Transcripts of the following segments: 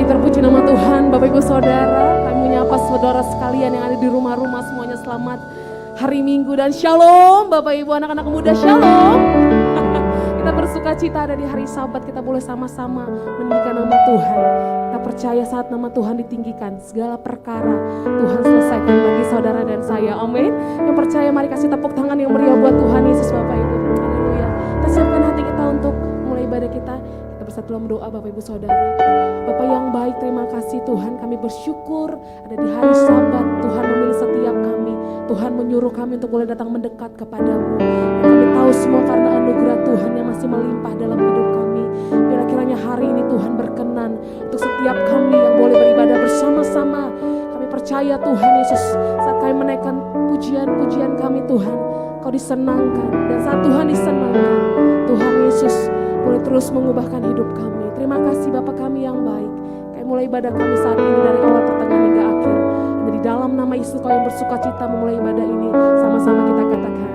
Terpuji nama Tuhan, Bapak Ibu Saudara. Kami menyapa saudara sekalian yang ada di rumah-rumah, semuanya selamat hari Minggu dan shalom. Bapak Ibu anak-anak muda, shalom. Kita bersuka cita ada di hari Sabat, kita boleh sama-sama meninggikan nama Tuhan. Kita percaya saat nama Tuhan ditinggikan, segala perkara Tuhan selesaikan bagi saudara dan saya. Amin. Yang percaya mari kasih tepuk tangan yang meriah buat Tuhan Yesus Bapak Ibu. Haleluya. Kita siapkan hati kita untuk mulai ibadah kita. Kita bersatu dalam doa Bapak Ibu Saudara. Bapak yang baik, terima kasih Tuhan, kami bersyukur ada di hari Sabat. Tuhan memilih setiap kami, Tuhan menyuruh kami untuk boleh datang mendekat kepadamu. Dan kami tahu semua karena anugerah Tuhan yang masih melimpah dalam hidup kami. Bila kiranya hari ini Tuhan berkenan untuk setiap kami yang boleh beribadah bersama-sama. Kami percaya Tuhan Yesus, saat kami menaikkan pujian-pujian kami Tuhan, Kau disenangkan. Dan saat Tuhan disenangkan, Tuhan Yesus boleh terus mengubahkan hidup kami. Terima kasih Bapa kami yang baik. Kami mulai ibadah kami saat ini dari awal pertengahan hingga akhir. Dan di dalam nama Yesus Kau yang bersuka cita memulai ibadah ini. Sama-sama kita katakan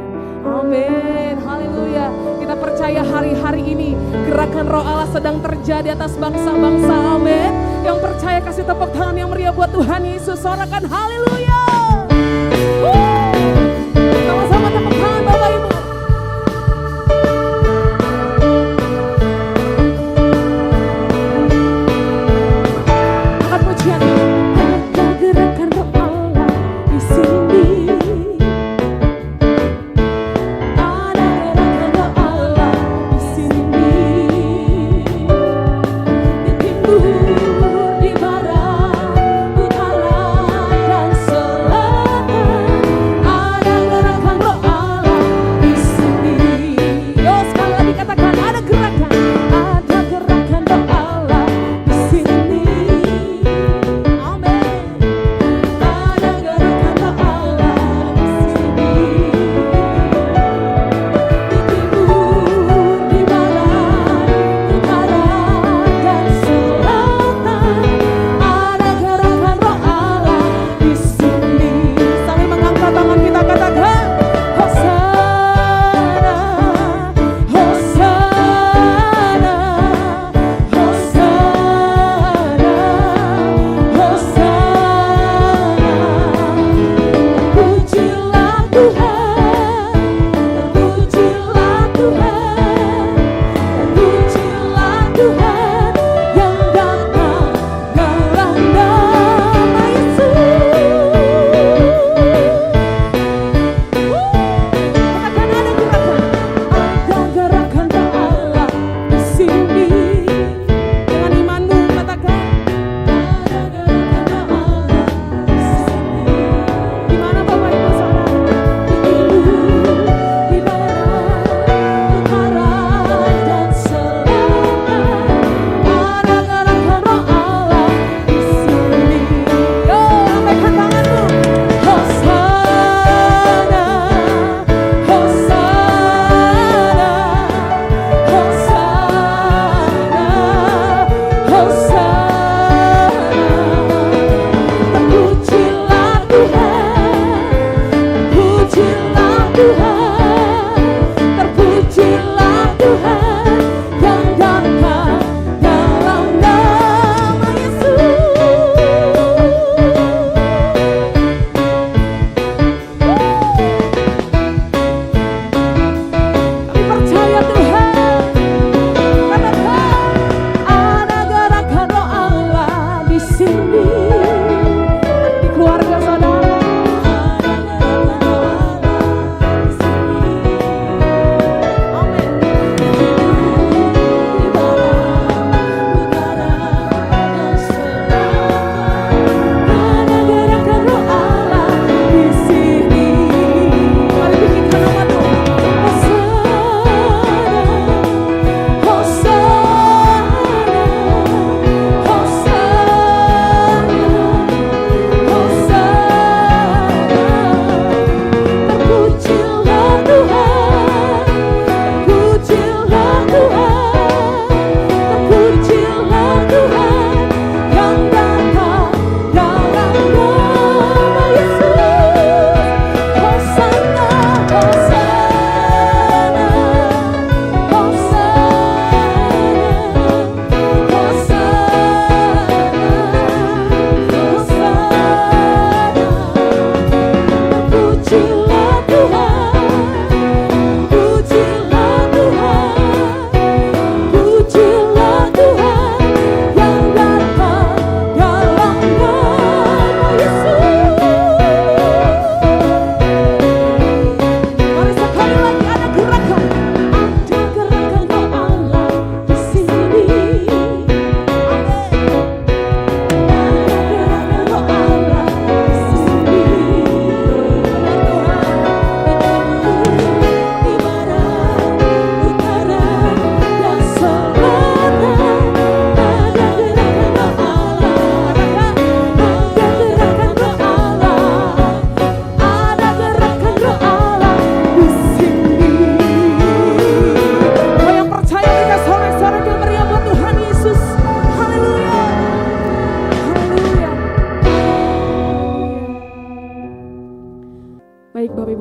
amin. Haleluya. Kita percaya hari-hari ini gerakan Roh Allah sedang terjadi atas bangsa-bangsa. Amin. Yang percaya kasih tepuk tangan yang meriah buat Tuhan Yesus. Sorakan haleluya. Sama-sama tepuk tangan Bapak Ibu.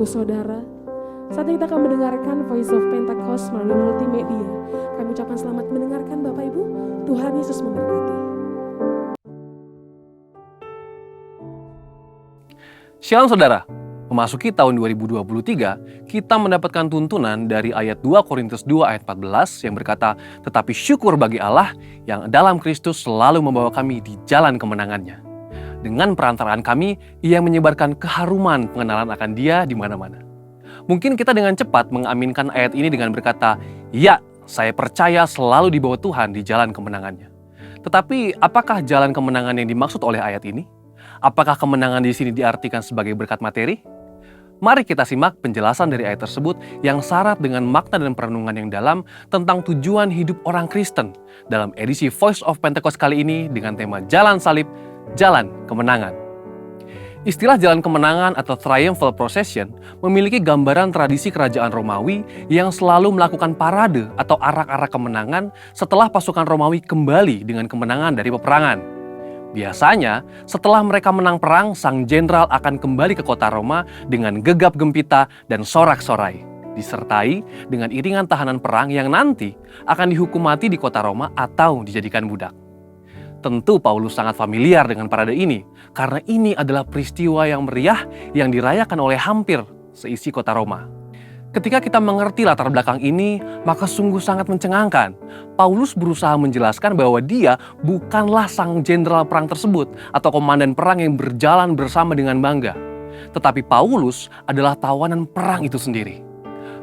Ibu Saudara, saat ini kita akan mendengarkan Voice of Pentecost melalui multimedia. Kami ucapkan selamat mendengarkan Bapak Ibu. Tuhan Yesus memberkati. Shalom saudara, memasuki tahun 2023, kita mendapatkan tuntunan dari ayat 2 Korintus 2 ayat 14 yang berkata, "Tetapi syukur bagi Allah yang dalam Kristus selalu membawa kami di jalan kemenangannya. Dengan perantaraan kami, Ia menyebarkan keharuman pengenalan akan Dia di mana-mana." Mungkin kita dengan cepat mengaminkan ayat ini dengan berkata, "Ya, saya percaya selalu dibawa Tuhan di jalan kemenangannya." Tetapi apakah jalan kemenangan yang dimaksud oleh ayat ini? Apakah kemenangan di sini diartikan sebagai berkat materi? Mari kita simak penjelasan dari ayat tersebut yang syarat dengan makna dan perenungan yang dalam tentang tujuan hidup orang Kristen dalam edisi Voice of Pentecost kali ini dengan tema Jalan Salib, Jalan Kemenangan. Istilah jalan kemenangan atau triumphal procession memiliki gambaran tradisi kerajaan Romawi yang selalu melakukan parade atau arak-arak kemenangan setelah pasukan Romawi kembali dengan kemenangan dari peperangan. Biasanya, setelah mereka menang perang, sang jenderal akan kembali ke kota Roma dengan gegap gempita dan sorak-sorai, disertai dengan iringan tahanan perang yang nanti akan dihukum mati di kota Roma atau dijadikan budak. Tentu Paulus sangat familiar dengan parade ini, karena ini adalah peristiwa yang meriah yang dirayakan oleh hampir seisi kota Roma. Ketika kita mengerti latar belakang ini, maka sungguh sangat mencengangkan. Paulus berusaha menjelaskan bahwa dia bukanlah sang jenderal perang tersebut atau komandan perang yang berjalan bersama dengan bangga. Tetapi Paulus adalah tawanan perang itu sendiri.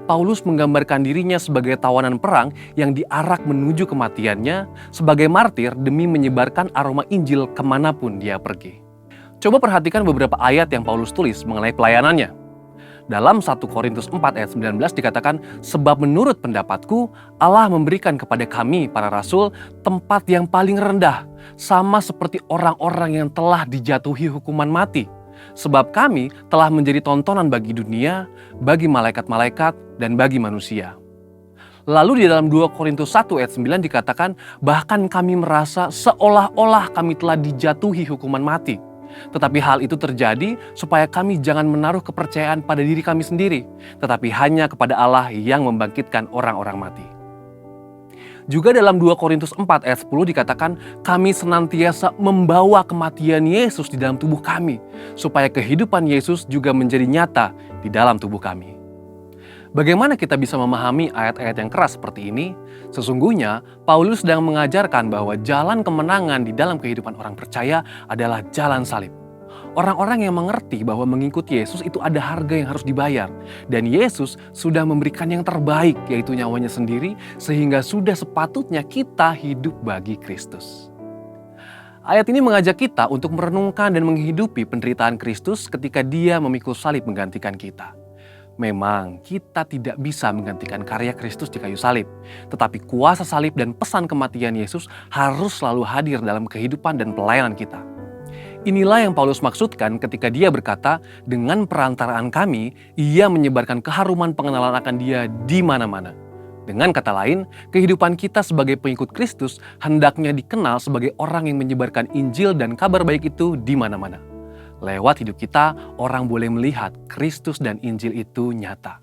Paulus menggambarkan dirinya sebagai tawanan perang yang diarak menuju kematiannya sebagai martir demi menyebarkan aroma Injil kemanapun dia pergi. Coba perhatikan beberapa ayat yang Paulus tulis mengenai pelayanannya. Dalam 1 Korintus 4 ayat 19 dikatakan, "Sebab menurut pendapatku, Allah memberikan kepada kami, para rasul, tempat yang paling rendah, sama seperti orang-orang yang telah dijatuhi hukuman mati. Sebab kami telah menjadi tontonan bagi dunia, bagi malaikat-malaikat, dan bagi manusia." Lalu di dalam 2 Korintus 1 ayat 9 dikatakan, "Bahkan kami merasa seolah-olah kami telah dijatuhi hukuman mati. Tetapi hal itu terjadi supaya kami jangan menaruh kepercayaan pada diri kami sendiri, tetapi hanya kepada Allah yang membangkitkan orang-orang mati." Juga dalam 2 Korintus 4 ayat 10 dikatakan, "Kami senantiasa membawa kematian Yesus di dalam tubuh kami, supaya kehidupan Yesus juga menjadi nyata di dalam tubuh kami." Bagaimana kita bisa memahami ayat-ayat yang keras seperti ini? Sesungguhnya, Paulus sedang mengajarkan bahwa jalan kemenangan di dalam kehidupan orang percaya adalah jalan salib. Orang-orang yang mengerti bahwa mengikuti Yesus itu ada harga yang harus dibayar. Dan Yesus sudah memberikan yang terbaik, yaitu nyawanya sendiri, sehingga sudah sepatutnya kita hidup bagi Kristus. Ayat ini mengajak kita untuk merenungkan dan menghidupi penderitaan Kristus ketika Dia memikul salib menggantikan kita. Memang kita tidak bisa menggantikan karya Kristus di kayu salib, tetapi kuasa salib dan pesan kematian Yesus harus selalu hadir dalam kehidupan dan pelayanan kita. Inilah yang Paulus maksudkan ketika dia berkata, "Dengan perantaraan kami, Ia menyebarkan keharuman pengenalan akan Dia di mana-mana." Dengan kata lain, kehidupan kita sebagai pengikut Kristus hendaknya dikenal sebagai orang yang menyebarkan Injil dan kabar baik itu di mana-mana. Lewat hidup kita, orang boleh melihat Kristus dan Injil itu nyata.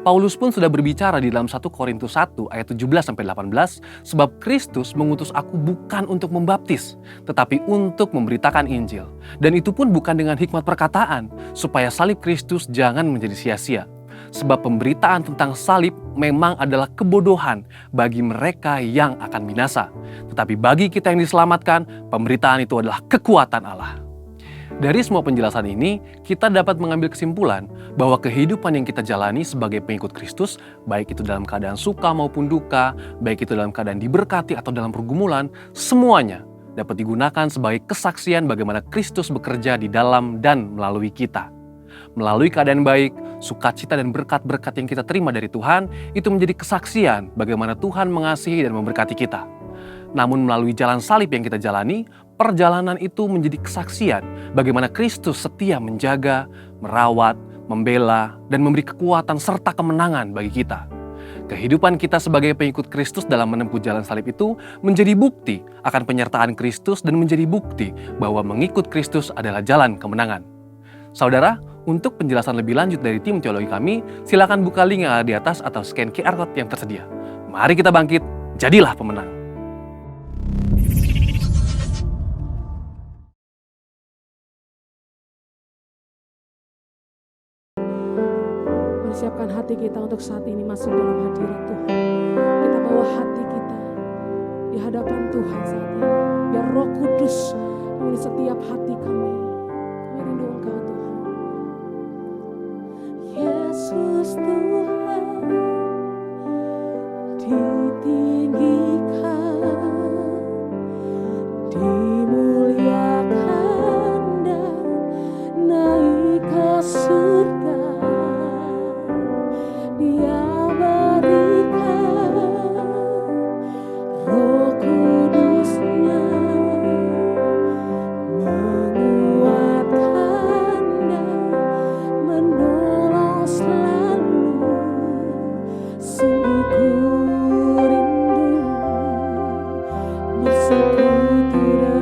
Paulus pun sudah berbicara di dalam 1 Korintus 1 ayat 17-18, "Sebab Kristus mengutus aku bukan untuk membaptis, tetapi untuk memberitakan Injil. Dan itu pun bukan dengan hikmat perkataan, supaya salib Kristus jangan menjadi sia-sia. Sebab pemberitaan tentang salib memang adalah kebodohan bagi mereka yang akan binasa. Tetapi bagi kita yang diselamatkan, pemberitaan itu adalah kekuatan Allah." Dari semua penjelasan ini, kita dapat mengambil kesimpulan bahwa kehidupan yang kita jalani sebagai pengikut Kristus, baik itu dalam keadaan suka maupun duka, baik itu dalam keadaan diberkati atau dalam pergumulan, semuanya dapat digunakan sebagai kesaksian bagaimana Kristus bekerja di dalam dan melalui kita. Melalui keadaan baik, sukacita dan berkat-berkat yang kita terima dari Tuhan, itu menjadi kesaksian bagaimana Tuhan mengasihi dan memberkati kita. Namun melalui jalan salib yang kita jalani, perjalanan itu menjadi kesaksian bagaimana Kristus setia menjaga, merawat, membela, dan memberi kekuatan serta kemenangan bagi kita. Kehidupan kita sebagai pengikut Kristus dalam menempuh jalan salib itu menjadi bukti akan penyertaan Kristus dan menjadi bukti bahwa mengikut Kristus adalah jalan kemenangan. Saudara, Untuk penjelasan lebih lanjut dari tim teologi kami, silakan buka link yang ada di atas atau scan QR Code yang tersedia. Mari kita bangkit, jadilah pemenang. Siapkan hati kita untuk saat ini masuk dalam hadirat Tuhan. Kita bawa hati kita di hadapan Tuhan saat ini. Biar Roh Kudus memenuhi setiap hati kami. Kami rindu Engkau Tuhan. Yesus Tuhan ditinggikan, dimuliakan dan naik ke surga. Dia berikan Roh Kudus-Nya, menguatkan dan menolong selalu. Sungguh ku rindu bersekutu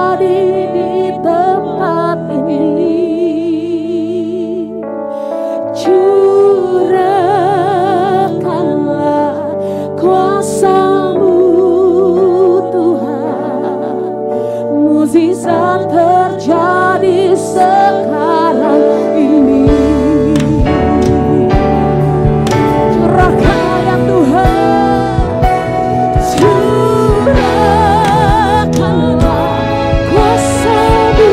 terjadi di tempat ini. Curahkanlah kuasa-Mu Tuhan, mukjizat terjadi sekarang ini. Curahkan ya Tuhan, curahkanlah kuasa-Mu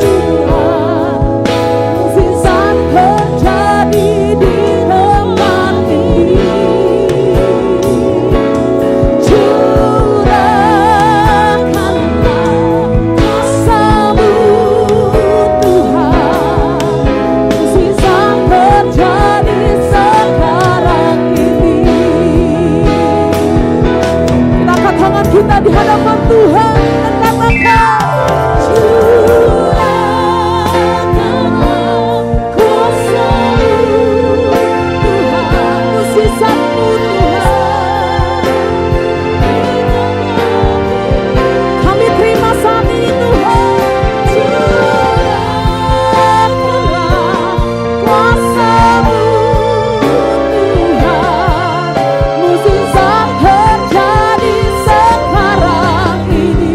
Tuhan, mukjizat terjadi di tempat ini. Curahkanlah kuasa-Mu Tuhan, mukjizat terjadi sekarang ini. Kita angkat tangan kita di hadapan Tuhan dan katakan, curahkanlah kuasa-Mu Tuhan, mukjizat-Mu Tuhan. Kami terima saat ini Tuhan, curahkanlah kuasa-Mu Tuhan, mukjizat terjadi sekarang ini.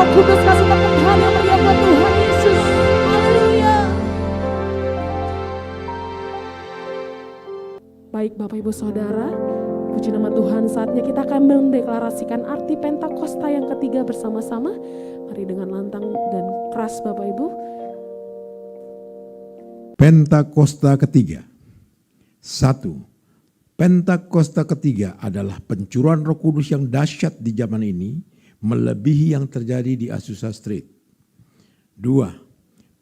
Kudus, kasih tepuk tangan yang meriah buat Tuhan Yesus. Haleluya. Baik Bapak Ibu Saudara, puji nama Tuhan, saatnya kita akan mendeklarasikan arti Pentakosta yang ketiga bersama-sama. Mari dengan lantang dan keras Bapak Ibu. Pentakosta ketiga. 1. Pentakosta ketiga adalah pencurahan Roh Kudus yang dahsyat di zaman ini, melebihi yang terjadi di Azusa Street. 2.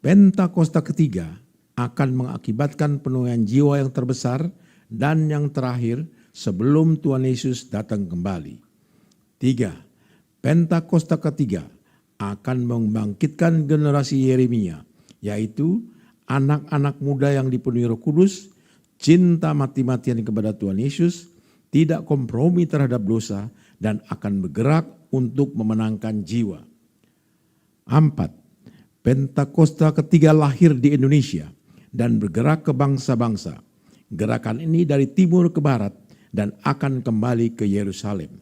Pentakosta ketiga akan mengakibatkan penuaian jiwa yang terbesar dan yang terakhir sebelum Tuhan Yesus datang kembali. 3. Pentakosta ketiga akan membangkitkan generasi Yeremia, yaitu anak-anak muda yang dipenuhi Roh Kudus, cinta mati-matian kepada Tuhan Yesus, tidak kompromi terhadap dosa, dan akan bergerak untuk memenangkan jiwa. 4. Pentakosta ketiga lahir di Indonesia dan bergerak ke bangsa-bangsa. Gerakan ini dari timur ke barat dan akan kembali ke Yerusalem.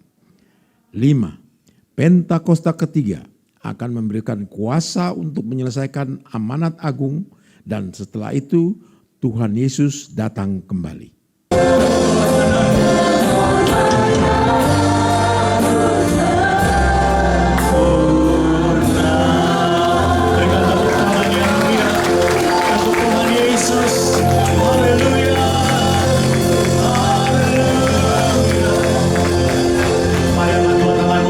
5. Pentakosta ketiga akan memberikan kuasa untuk menyelesaikan amanat agung, dan setelah itu Tuhan Yesus datang kembali.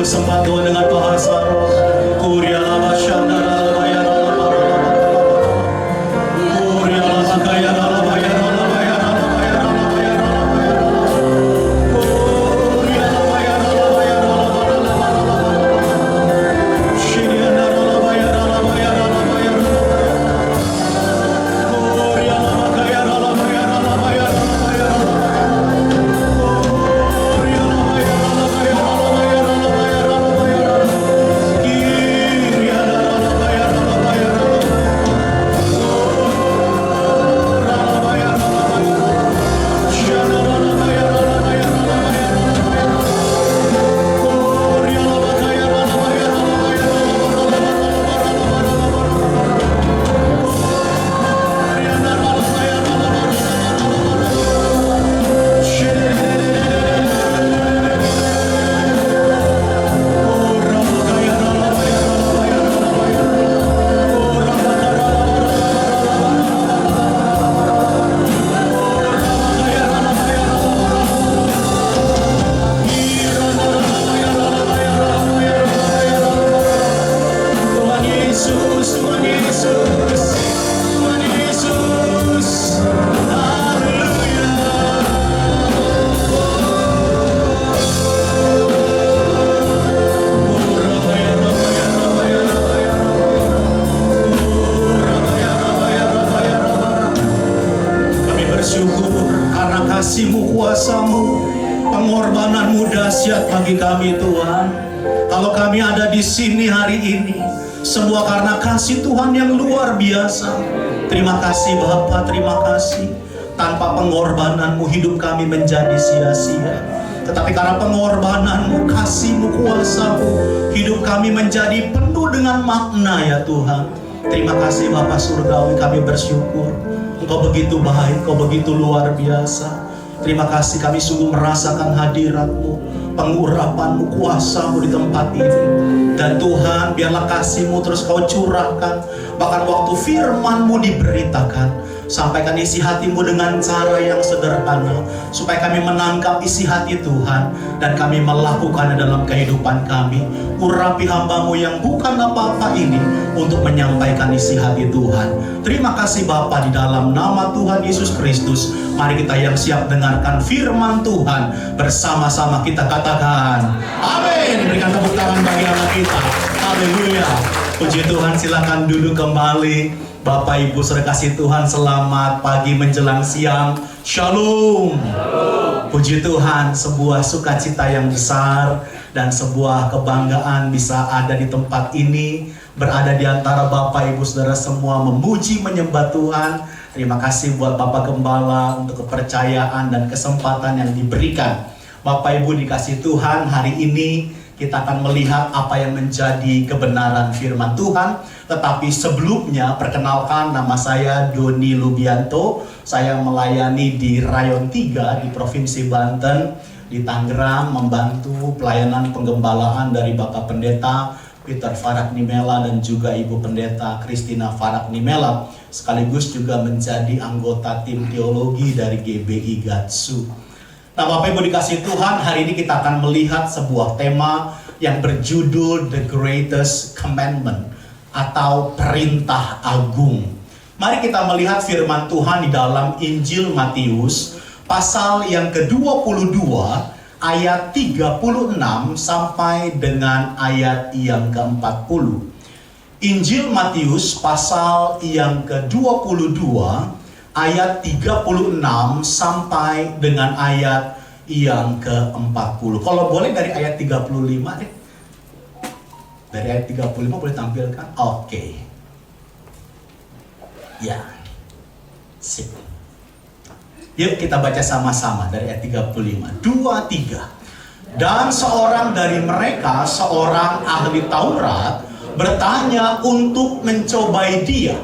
Sembah Tuhan dengan bahasa roh. Kuria lama syandara lama ya lama. Kuria lama kaya lama ya lama ya lama ya lama. karena kasih-Mu, kuasa-Mu, pengorbanan-Mu dahsyat bagi kami Tuhan. Kalau kami ada di sini hari ini, semua karena kasih Tuhan yang luar biasa. Terima kasih Bapa, terima kasih. Tanpa pengorbanan-Mu hidup kami menjadi sia-sia. Tetapi karena pengorbanan-Mu, kasih-Mu, kuasa-Mu, hidup kami menjadi penuh dengan makna ya Tuhan. Terima kasih Bapa Surgawi, kami bersyukur. Engkau begitu baik, Engkau begitu luar biasa. Terima kasih kami sungguh merasakan hadirat-Mu, pengurapan-Mu, kuasa-Mu di tempat ini. Dan Tuhan, biarlah kasih-Mu terus Kau curahkan. Bahkan waktu firman-Mu diberitakan, sampaikan isi hati-Mu dengan cara yang sederhana, supaya kami menangkap isi hati Tuhan, dan kami melakukannya dalam kehidupan kami. Urapi hamba-Mu yang bukan apa-apa ini, untuk menyampaikan isi hati Tuhan. Terima kasih Bapa, di dalam nama Tuhan Yesus Kristus, mari kita yang siap dengarkan firman Tuhan. Bersama-sama kita katakan, amin. Berikan tepuk tangan bagi anak kita. Haleluya. Puji Tuhan, silakan duduk kembali. Bapak Ibu saudara kasih Tuhan, selamat pagi menjelang siang. Shalom. Puji Tuhan, sebuah sukacita yang besar dan sebuah kebanggaan bisa ada di tempat ini, berada di antara Bapak Ibu saudara semua, memuji menyembah Tuhan. Terima kasih buat Bapak Gembala untuk kepercayaan dan kesempatan yang diberikan. Bapak Ibu dikasih Tuhan, hari ini kita akan melihat apa yang menjadi kebenaran firman Tuhan. Tetapi sebelumnya, perkenalkan, nama saya Doni Lubianto. Saya melayani di Rayon 3 di Provinsi Banten, di Tangerang, membantu pelayanan penggembalaan dari Bapak Pendeta Peter Farak Nimela dan juga Ibu Pendeta Christina Farak Nimela, sekaligus juga menjadi anggota tim teologi dari GBI Gatsu. Nah Bapak Ibu dikasih Tuhan, hari ini kita akan melihat sebuah tema yang berjudul The Greatest Commandment, atau perintah agung. Mari kita melihat firman Tuhan di dalam Injil Matius pasal yang ke-22 ayat 36 sampai dengan ayat yang ke-40. Injil Matius pasal yang ke-22 ayat 36 sampai dengan ayat yang ke-40. Kalau boleh dari ayat 35 deh. Dari ayat 35 boleh tampilkan? Oke. Ya. Sip. Yuk kita baca sama-sama dari ayat 35. 2, 3. Dan seorang dari mereka, seorang ahli Taurat, bertanya untuk mencobai dia.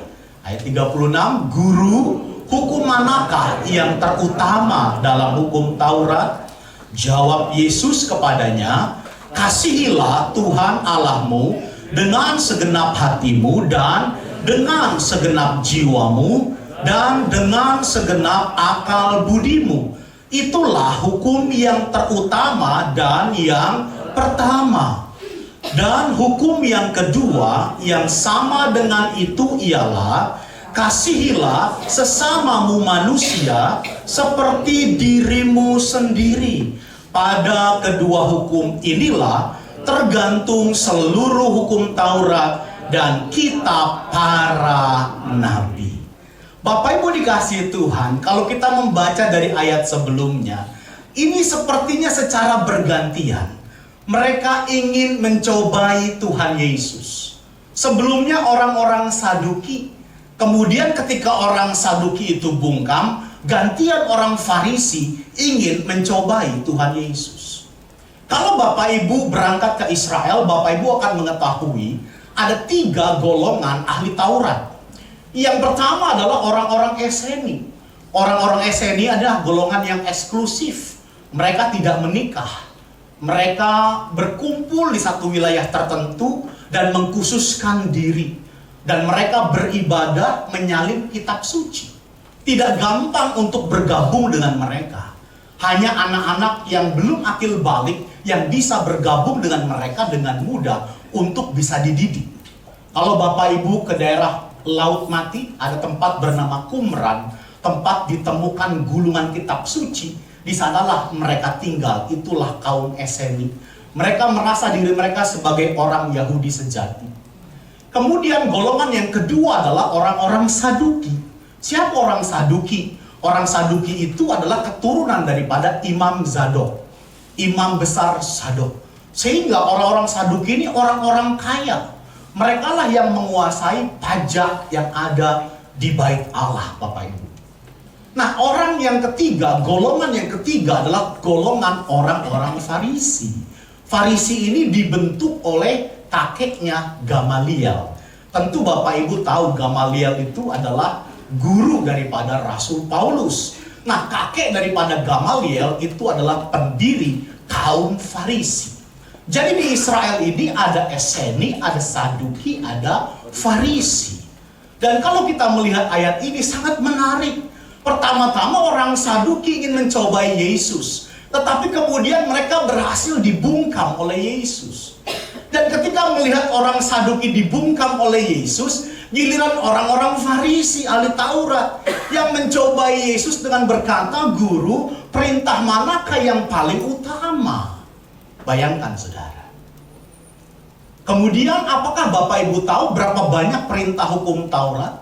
Ayat 36, Guru, hukum manakah yang terutama dalam hukum Taurat? Jawab Yesus kepadanya, kasihilah Tuhan Allahmu dengan segenap hatimu dan dengan segenap jiwamu dan dengan segenap akal budimu. Itulah hukum yang terutama dan yang pertama. Dan hukum yang kedua yang sama dengan itu ialah, kasihilah sesamamu manusia seperti dirimu sendiri. Pada kedua hukum inilah tergantung seluruh hukum Taurat dan kitab para nabi. Bapak Ibu dikasihi Tuhan, kalau kita membaca dari ayat sebelumnya, ini sepertinya secara bergantian. Mereka ingin mencobai Tuhan Yesus. Sebelumnya orang-orang Saduki, kemudian ketika orang Saduki itu bungkam, gantian orang Farisi ingin mencobai Tuhan Yesus. Kalau Bapak Ibu berangkat ke Israel, Bapak Ibu akan mengetahui ada 3 golongan ahli Taurat. Yang pertama adalah orang-orang Eseni. Orang-orang Eseni adalah golongan yang eksklusif. Mereka tidak menikah. Mereka berkumpul di satu wilayah tertentu dan mengkhususkan diri. Dan mereka beribadah menyalin kitab suci. Tidak gampang untuk bergabung dengan mereka. Hanya anak-anak yang belum akil balik yang bisa bergabung dengan mereka dengan mudah untuk bisa dididik. Kalau Bapak Ibu ke daerah Laut Mati, ada tempat bernama Qumran, tempat ditemukan gulungan kitab suci. Di sanalah mereka tinggal. Itulah kaum Eseni. Mereka merasa diri mereka sebagai orang Yahudi sejati. Kemudian golongan yang kedua adalah orang-orang Saduki. Siapa orang Saduki? Orang Saduki itu adalah keturunan daripada Imam Zadok, imam besar Zadok. Sehingga orang-orang Saduki ini orang-orang kaya. Mereka lah yang menguasai pajak yang ada di bait Allah, Bapak Ibu. Nah, orang yang ketiga, golongan yang ketiga adalah golongan orang-orang Farisi. Farisi ini dibentuk oleh kakeknya Gamaliel. Tentu Bapak Ibu tahu Gamaliel itu adalah guru daripada Rasul Paulus. Nah, kakek daripada Gamaliel itu adalah pendiri kaum Farisi. Jadi di Israel ini ada Eseni, ada Saduki, ada Farisi. Dan kalau kita melihat ayat ini sangat menarik. Pertama-tama orang Saduki ingin mencobai Yesus, tetapi kemudian mereka berhasil dibungkam oleh Yesus. Dan ketika melihat orang Saduki dibungkam oleh Yesus, giliran orang-orang Farisi, ahli Taurat, yang mencobai Yesus dengan berkata, "Guru, perintah manakah yang paling utama?" Bayangkan, saudara. Kemudian apakah Bapak Ibu tahu berapa banyak perintah hukum Taurat?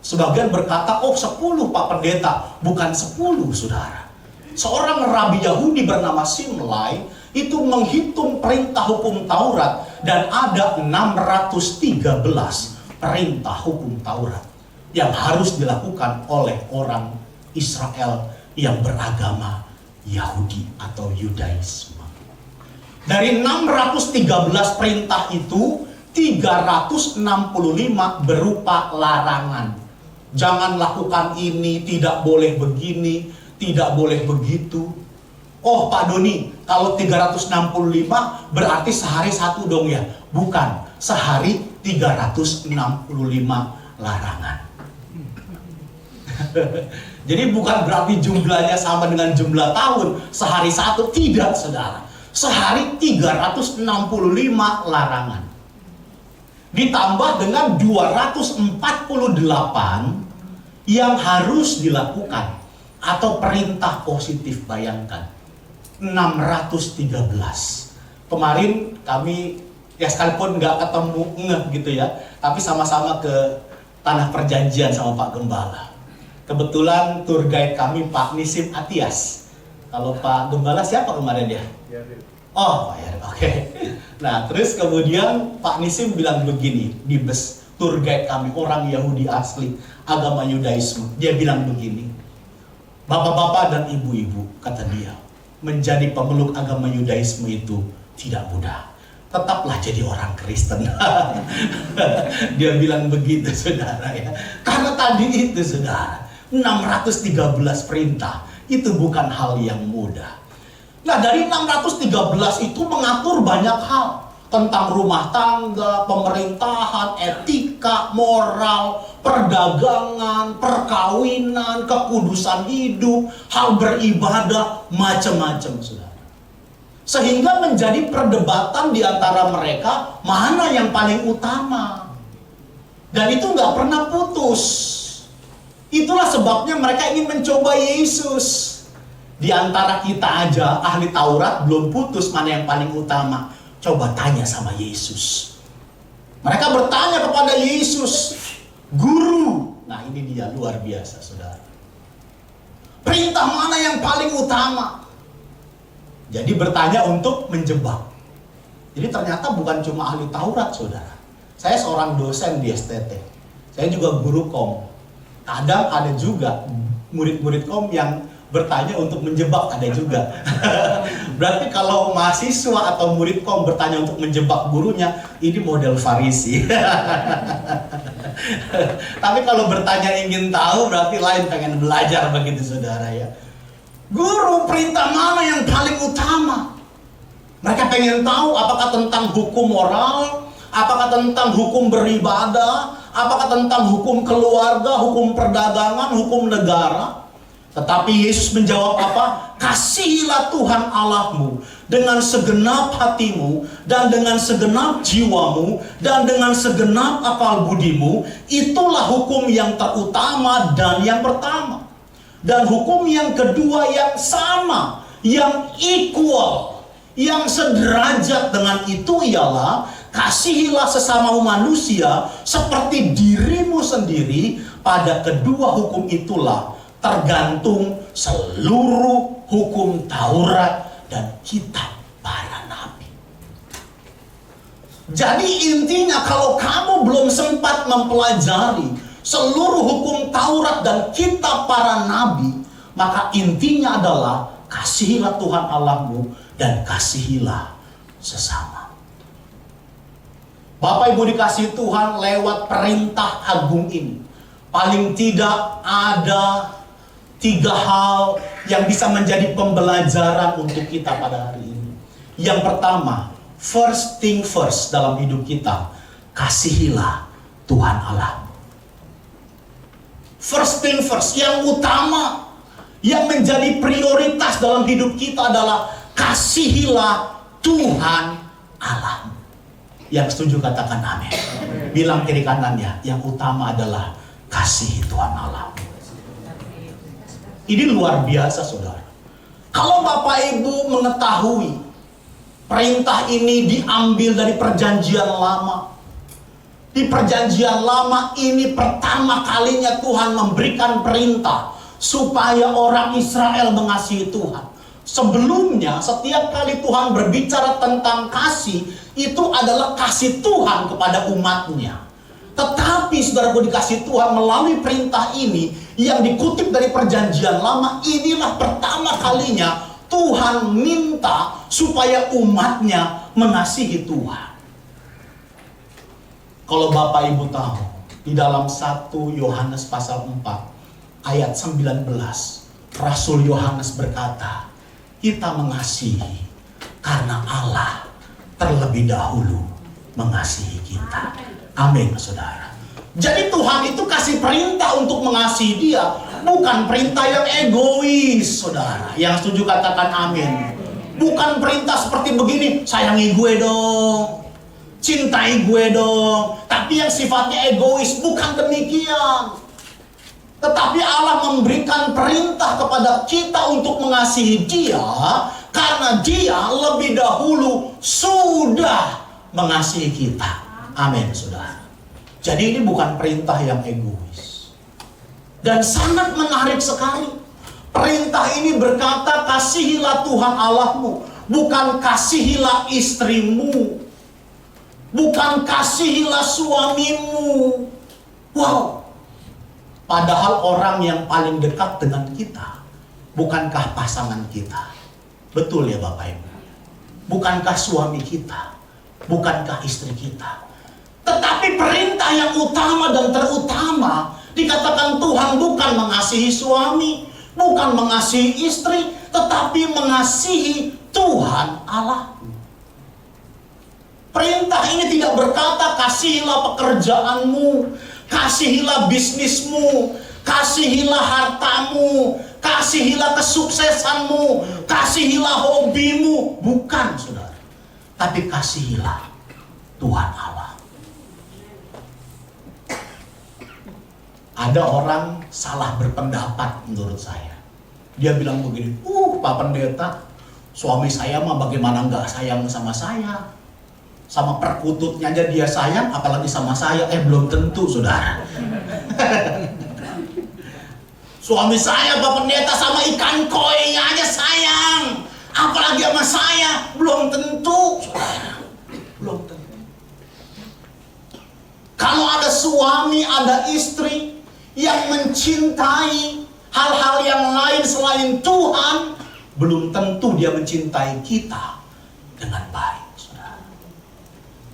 Sebagian berkata, 10 Pak Pendeta. Bukan 10, saudara. Seorang rabi Yahudi bernama Simlai itu menghitung perintah hukum Taurat, dan ada 613 perintah hukum Taurat yang harus dilakukan oleh orang Israel yang beragama Yahudi atau Yudaisme. Dari 613 perintah itu, 365 berupa larangan. Jangan lakukan ini, tidak boleh begini, tidak boleh begitu. Oh Pak Doni, kalau 365 berarti sehari satu dong ya? Bukan, sehari 365 larangan. Jadi bukan berarti jumlahnya sama dengan jumlah tahun, sehari satu, tidak, saudara. Sehari 365 larangan. Ditambah dengan 248 yang harus dilakukan atau perintah positif. Bayangkan, 613. Kemarin kami ya sekalipun nggak ketemu gitu ya, tapi sama-sama ke Tanah Perjanjian sama Pak Gembala. Kebetulan tour guide kami Pak Nisim Atias. Kalau Pak Gembala siapa kemarin dia? Oh, Pak Yari, oke. Nah, terus kemudian Pak Nisim bilang begini di bus tour guide kami, orang Yahudi asli, agama Yudaisme. Dia bilang begini, "Bapak-bapak dan ibu-ibu," kata dia, "menjadi pemeluk agama Yudaisme itu tidak mudah. Tetaplah jadi orang Kristen." Dia bilang begitu, saudara ya. Karena tadi itu, saudara, 613 perintah itu bukan hal yang mudah. Nah, dari 613 itu mengatur banyak hal tentang rumah tangga, pemerintahan, etika, moral, perdagangan, perkawinan, kekudusan hidup, hal beribadah, macam-macam, saudara. Sehingga menjadi perdebatan di antara mereka, mana yang paling utama. Dan itu nggak pernah putus. Itulah sebabnya mereka ingin mencoba Yesus. Di antara kita aja, ahli Taurat, belum putus mana yang paling utama. Coba tanya sama Yesus. Mereka bertanya kepada Yesus, "Guru." Nah, ini dia, luar biasa, saudara. Perintah mana yang paling utama? Jadi bertanya untuk menjebak. Jadi ternyata bukan cuma ahli Taurat, saudara. Saya seorang dosen di STT. Saya juga guru kom. Kadang ada juga murid-murid kom yang bertanya untuk menjebak, ada juga. Berarti kalau mahasiswa atau murid kom bertanya untuk menjebak gurunya, ini model Farisi. Tapi kalau bertanya ingin tahu, berarti lain, pengen belajar begitu, saudara ya. "Guru, perintah mana yang paling utama?" Mereka pengen tahu apakah tentang hukum moral, apakah tentang hukum beribadah, apakah tentang hukum keluarga, hukum perdagangan, hukum negara. Tetapi Yesus menjawab apa? "Kasihilah Tuhan Allahmu dengan segenap hatimu, dan dengan segenap jiwamu, dan dengan segenap akal budimu." Itulah hukum yang terutama dan yang pertama. Dan hukum yang kedua yang sama, yang equal, yang sederajat dengan itu ialah, "Kasihilah sesama manusia seperti dirimu sendiri." Pada kedua hukum itulah tergantung seluruh hukum Taurat dan kitab para nabi. Jadi intinya kalau kamu belum sempat mempelajari seluruh hukum Taurat dan kitab para nabi, maka intinya adalah kasihilah Tuhan Allahmu dan kasihilah sesama. Bapak Ibu dikasihi Tuhan, lewat perintah agung ini, paling tidak ada 3 hal yang bisa menjadi pembelajaran untuk kita pada hari ini. Yang pertama, first thing first dalam hidup kita, kasihilah Tuhan Allah. First thing first, yang utama, yang menjadi prioritas dalam hidup kita adalah kasihilah Tuhan Allah. Yang setuju katakan amin. Bilang kiri kanannya, yang utama adalah kasihi Tuhan Allah. Ini luar biasa, saudara. Kalau Bapak Ibu mengetahui perintah ini diambil dari perjanjian lama. Di perjanjian lama ini pertama kalinya Tuhan memberikan perintah supaya orang Israel mengasihi Tuhan. Sebelumnya, setiap kali Tuhan berbicara tentang kasih, itu adalah kasih Tuhan kepada umatnya. Tetapi saudaraku dikasih Tuhan, melalui perintah ini yang dikutip dari perjanjian lama, inilah pertama kalinya Tuhan minta supaya umatnya mengasihi Tuhan. Kalau Bapak Ibu tahu, di dalam 1 Yohanes pasal 4 ayat 19, Rasul Yohanes berkata, kita mengasihi karena Allah terlebih dahulu mengasihi kita. Amin, saudara. Jadi Tuhan itu kasih perintah untuk mengasihi dia, bukan perintah yang egois, saudara. Yang setuju katakan amin. Bukan perintah seperti begini, sayangi gue dong, cintai gue dong. Tapi yang sifatnya egois, bukan demikian. Tetapi Allah memberikan perintah kepada kita untuk mengasihi dia karena dia lebih dahulu sudah mengasihi kita. Amin, saudara. Jadi ini bukan perintah yang egois. Dan sangat menarik sekali. Perintah ini berkata, kasihilah Tuhan Allahmu, bukan kasihilah istrimu, bukan kasihilah suamimu. Wow. Padahal orang yang paling dekat dengan kita, bukankah pasangan kita? Betul ya Bapak Ibu? Bukankah suami kita? Bukankah istri kita? Tetapi perintah yang utama dan terutama, dikatakan Tuhan bukan mengasihi suami, bukan mengasihi istri, tetapi mengasihi Tuhan Allah. Perintah ini tidak berkata kasihilah pekerjaanmu, kasihilah bisnismu, kasihilah hartamu, kasihilah kesuksesanmu, kasihilah hobimu. Bukan, saudara. Tapi kasihilah Tuhan Allah. Ada orang salah berpendapat menurut saya. Dia bilang begini, Pak Pendeta, suami saya mah bagaimana nggak sayang sama saya. Sama perkututnya aja dia sayang, apalagi sama saya. Belum tentu, saudara. Suami saya, Pak Pendeta, sama ikan koinya aja sayang, apalagi sama saya. Belum tentu, saudara. Belum tentu. Kalau ada suami, ada istri yang mencintai hal-hal yang lain selain Tuhan, belum tentu dia mencintai kita dengan baik.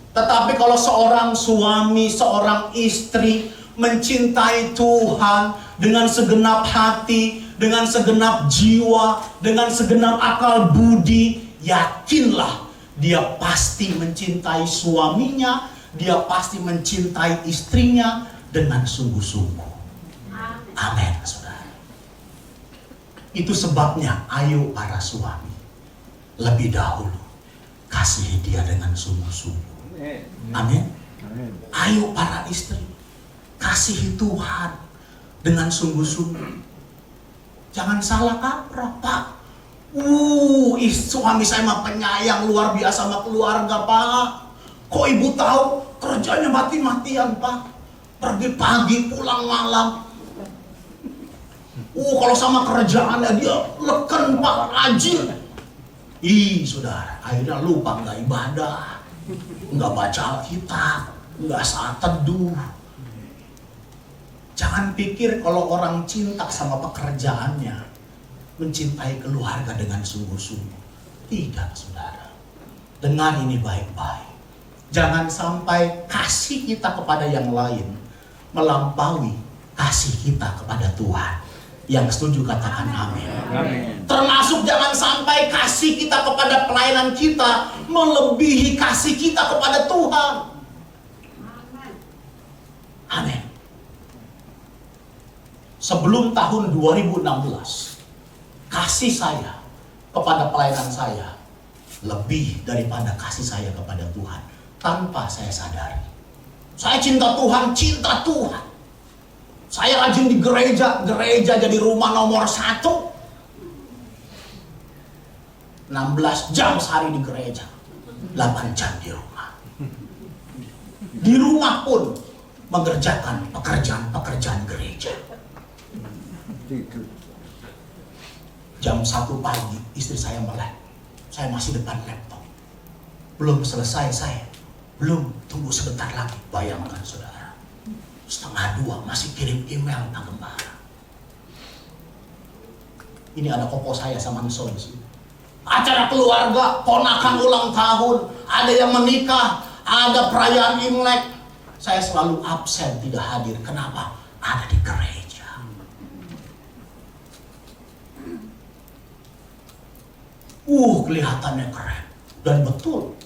Tetapi kalau seorang suami, seorang istri mencintai Tuhan dengan segenap hati, dengan segenap jiwa, dengan segenap akal budi, yakinlah dia pasti mencintai suaminya, dia pasti mencintai istrinya dengan sungguh-sungguh. Amin, saudara. Itu sebabnya, ayo para suami, lebih dahulu kasihi dia dengan sungguh-sungguh. Amin. Ayo para istri, kasihi Tuhan dengan sungguh-sungguh. Jangan salah kaprah, Pak. Suami saya mah penyayang luar biasa sama keluarga, Pak. Kok ibu tahu? Kerjanya mati-matian, Pak. Pergi pagi, pulang malam. Kalau sama kerjaannya dia leken Pak, rajin. Saudara, akhirnya lupa nggak ibadah, nggak baca Alkitab, nggak saat teduh. Jangan pikir kalau orang cinta sama pekerjaannya, mencintai keluarga dengan sungguh-sungguh. Tidak, saudara. Dengar ini baik-baik. Jangan sampai kasih kita kepada yang lain melampaui kasih kita kepada Tuhan. Yang setuju katakan amin. Termasuk jangan sampai kasih kita kepada pelayanan kita melebihi kasih kita kepada Tuhan. Amin. Sebelum tahun 2016, kasih saya kepada pelayanan saya lebih daripada kasih saya kepada Tuhan tanpa saya sadari. Saya cinta Tuhan, cinta Tuhan. Saya rajin di gereja jadi rumah nomor 1. 16 jam sehari di gereja, 8 jam di rumah. Di rumah pun mengerjakan pekerjaan gereja. Jam 1 pagi istri saya melek. Saya masih depan laptop. Belum selesai saya. Belum, tunggu sebentar lagi. Bayangkan saudara. 1:30 masih kirim email Pak Gembala. Ini ada koko saya sama Nuso di sini. Acara keluarga, ponakan ulang tahun, ada yang menikah, ada perayaan Imlek. Saya selalu absen, tidak hadir. Kenapa? Ada di gereja. Kelihatannya keren. Dan betul,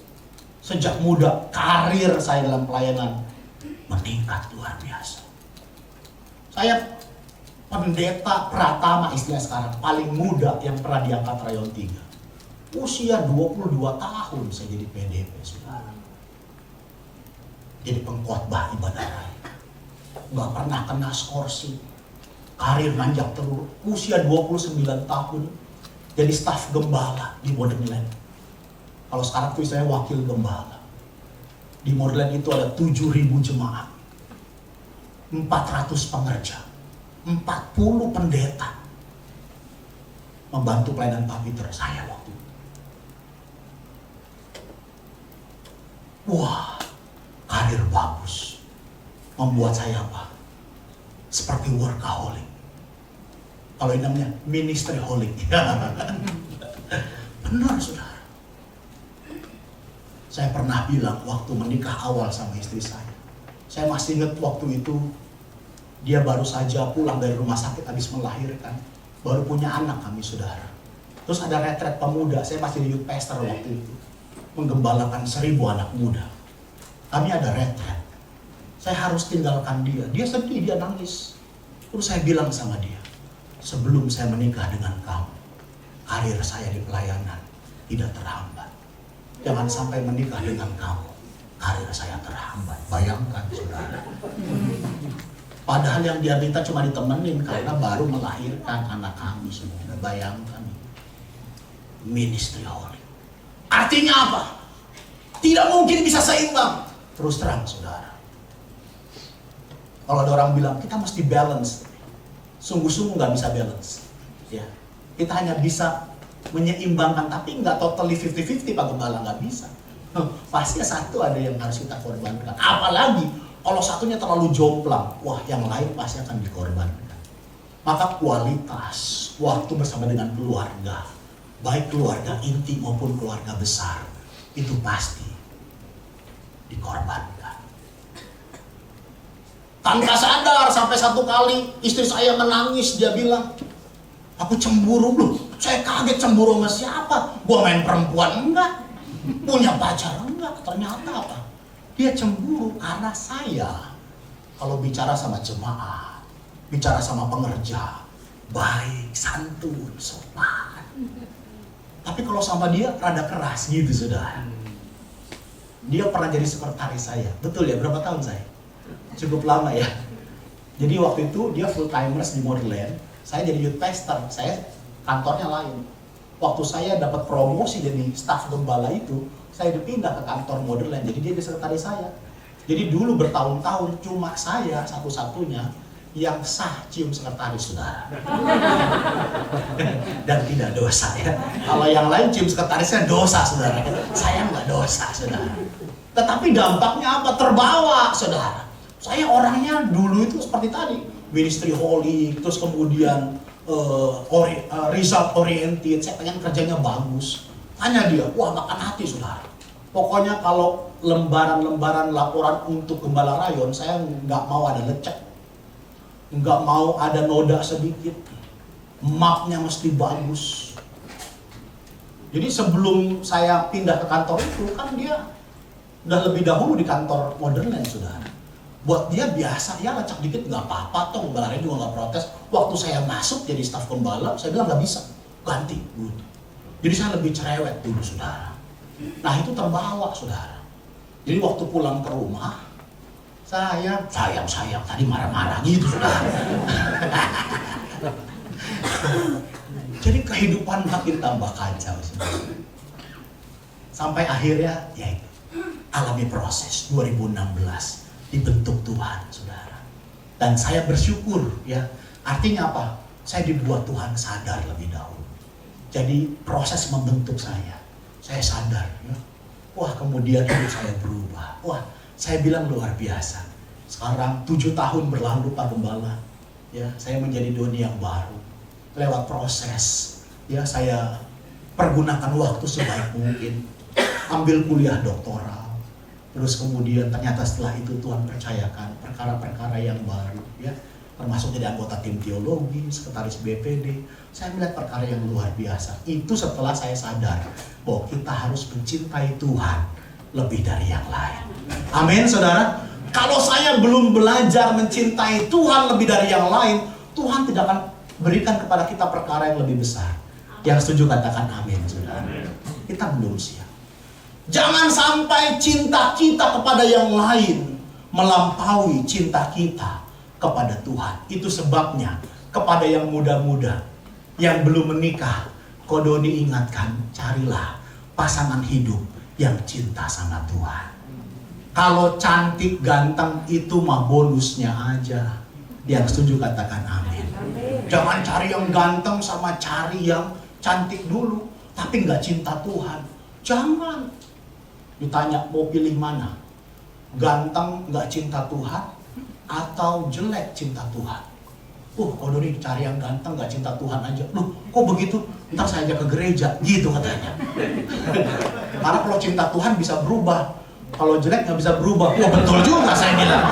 sejak muda karir saya dalam pelayanan meningkat luar biasa. Saya pendeta Pratama istilah sekarang, paling muda yang pernah diangkat Rayon 3. Usia 22 tahun saya jadi PDP, saudara. Jadi pengkhotbah ibadah raya. Gak pernah kena skorsi. Karir nanjak terus. Usia 29 tahun jadi staf gembala di Modern Land. Kalau sekarang tuh saya wakil gembala. Di Modern Land itu ada 7.000 jemaat, 400 pengerja, 40 pendeta membantu pelayanan Pak Peter saya waktu itu. Karir bagus. Membuat saya apa? Seperti workaholic. Kalau ini namanya ministry holic. Benar, saudara. Saya pernah bilang waktu menikah awal sama istri saya masih ingat waktu itu dia baru saja pulang dari rumah sakit habis melahirkan, baru punya anak kami, saudara. Terus ada retret pemuda, saya masih di youth pastor waktu itu, menggembalakan 1.000 anak muda. Kami ada retret, saya harus tinggalkan dia. Dia sedih, dia nangis. Terus saya bilang sama dia, sebelum saya menikah dengan kamu, karir saya di pelayanan tidak terhambat. Jangan sampai menikah dengan kamu, karir saya terhambat. Bayangkan, saudara. Padahal yang dia minta cuma ditemenin karena baru melahirkan anak kami semua. Bayangkan. Ministry holy. Artinya apa? Tidak mungkin bisa seimbang. Terus terang, saudara. Kalau ada orang bilang, kita mesti balance. Sungguh-sungguh nggak bisa balance. Ya. Kita hanya bisa menyeimbangkan, tapi nggak totally 50-50 Pak Gembala, nggak bisa. Pasti satu ada yang harus kita korbankan. Apalagi kalau satunya terlalu jomplang, yang lain pasti akan dikorbankan. Maka kualitas waktu bersama dengan keluarga, baik keluarga inti maupun keluarga besar, itu pasti dikorbankan. Tanpa sadar sampai satu kali istri saya menangis, dia bilang, aku cemburu loh. Saya kaget, cemburu sama siapa? Gua main perempuan enggak? Punya pacar enggak? Ternyata apa? Dia cemburu karena saya kalau bicara sama jemaat, bicara sama pengerja, baik, santun, sopan. Tapi kalau sama dia rada keras gitu, saudara. Dia pernah jadi sekretaris saya. Betul ya, berapa tahun saya? Cukup lama ya. Jadi waktu itu dia full timers di Modern Land, saya jadi youth pastor, saya kantornya lain. Waktu saya dapat promosi jadi staf gembala itu, saya dipindah ke kantor Modern Land, jadi dia sekretaris saya. Jadi dulu bertahun-tahun cuma saya satu-satunya yang sah cium sekretaris saudara. Dan tidak dosa ya. Kalau yang lain cium sekretarisnya dosa saudara. Saya nggak dosa saudara. Tetapi dampaknya apa? Terbawa saudara. Saya orangnya dulu itu seperti tadi, ministry holy, terus kemudian result oriented, saya pengen kerjanya bagus. Tanya dia, wah makan hati saudara. Pokoknya kalau lembaran-lembaran laporan untuk gembala rayon, saya nggak mau ada lecek, nggak mau ada noda sedikit, mapnya mesti bagus. Jadi sebelum saya pindah ke kantor itu, kan dia udah lebih dahulu di kantor Modernland saudara. Buat dia biasa, ya lecek dikit nggak apa-apa, toh gembala rayon juga nggak protes. Waktu saya masuk jadi staf gembala, saya bilang nggak bisa, ganti dulu. Jadi saya lebih cerewet dulu saudara. Nah itu terbawa saudara. Jadi waktu pulang ke rumah, sayang tadi marah-marah gitu saudara. Jadi kehidupan makin tambah kacau saudara. Sampai akhirnya ya alami proses 2016 dibentuk Tuhan saudara. Dan saya bersyukur ya. Artinya apa? Saya dibuat Tuhan sadar lebih dahulu. Jadi proses membentuk saya sadar ya. Wah kemudian hidup saya berubah. Wah saya bilang luar biasa. Sekarang 7 tahun berlalu Pak Gembala ya, saya menjadi doni yang baru. Lewat proses ya, saya pergunakan waktu sebaik mungkin. Ambil kuliah doktoral. Terus kemudian ternyata setelah itu Tuhan percayakan perkara-perkara yang baru ya. Termasuk jadi anggota tim teologi, sekretaris BPD. Saya melihat perkara yang luar biasa. Itu setelah saya sadar bahwa kita harus mencintai Tuhan lebih dari yang lain. Amin saudara. Kalau saya belum belajar mencintai Tuhan lebih dari yang lain, Tuhan tidak akan berikan kepada kita perkara yang lebih besar. Yang setuju katakan amin saudara. Kita belum siap. Jangan sampai cinta kita kepada yang lain melampaui cinta kita kepada Tuhan. Itu sebabnya kepada yang muda-muda, yang belum menikah, Kodoni ingatkan, carilah pasangan hidup yang cinta sama Tuhan. Kalau cantik, ganteng itu mah bonusnya aja. Yang setuju katakan amin. Jangan cari yang ganteng sama cari yang cantik dulu, tapi nggak cinta Tuhan. Jangan. Ditanya mau pilih mana? Ganteng nggak cinta Tuhan atau jelek cinta Tuhan? Kodoni cari yang ganteng nggak cinta Tuhan aja. Loh, kok begitu? Ntar saya ajak ke gereja, gitu katanya. Karena kalau cinta Tuhan bisa berubah, kalau jelek nggak bisa berubah. Wah betul juga saya bilang.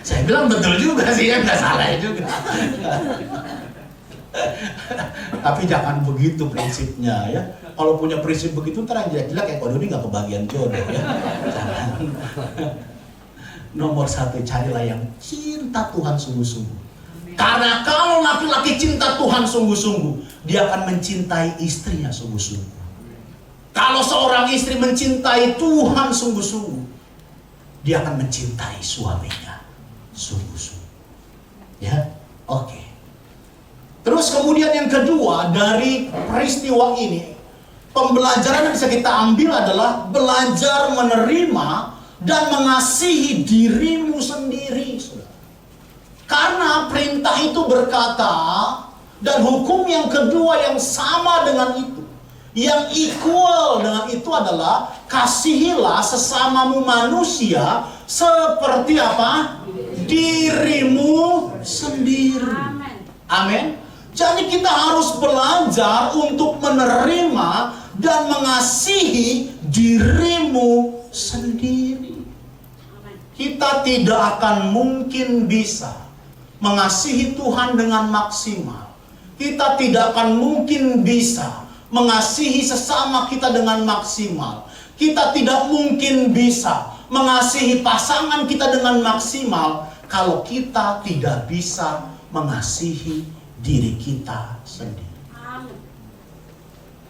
Saya bilang betul juga sih, ya nggak salah juga. Tapi jangan begitu prinsipnya ya. Kalau punya prinsip begitu ntar yang jelek-jelek kayak Kodoni nggak kebagian jodoh ya. Jangan. Nomor 1, carilah yang cinta Tuhan sungguh-sungguh. Karena kalau laki-laki cinta Tuhan sungguh-sungguh, dia akan mencintai istrinya sungguh-sungguh. Kalau seorang istri mencintai Tuhan sungguh-sungguh, dia akan mencintai suaminya sungguh-sungguh. Ya, oke. Terus kemudian yang kedua dari peristiwa ini, pembelajaran yang bisa kita ambil adalah belajar menerima dan mengasihi dirimu sendiri. Karena perintah itu berkata, dan hukum yang kedua yang sama dengan itu, yang equal dengan itu adalah kasihilah sesamamu manusia seperti apa? Dirimu sendiri. Amin. Jadi kita harus belajar untuk menerima dan mengasihi dirimu sendiri. Kita tidak akan mungkin bisa mengasihi Tuhan dengan maksimal. Kita tidak akan mungkin bisa mengasihi sesama kita dengan maksimal. Kita tidak mungkin bisa mengasihi pasangan kita dengan maksimal kalau kita tidak bisa mengasihi diri kita sendiri.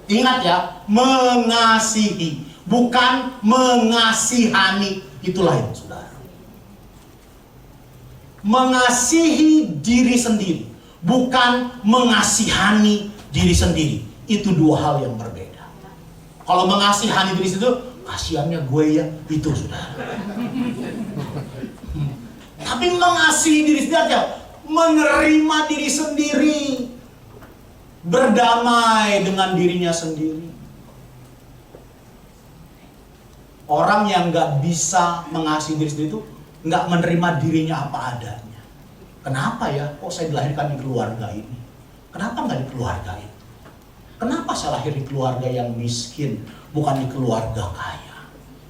Ingat ya, mengasihi, bukan mengasihani. Itu lain, saudara. Mengasihi diri sendiri, bukan mengasihani diri sendiri. Itu dua hal yang berbeda. Kalau mengasihani diri sendiri, kasihannya gue ya, itu saudara. Tapi mengasihi diri sendiri aja, menerima diri sendiri, berdamai dengan dirinya sendiri. Orang yang nggak bisa mengasihi diri sendiri itu nggak menerima dirinya apa adanya. Kenapa ya? Kok saya dilahirkan di keluarga ini? Kenapa nggak di keluarga itu? Kenapa saya lahir di keluarga yang miskin, bukan di keluarga kaya?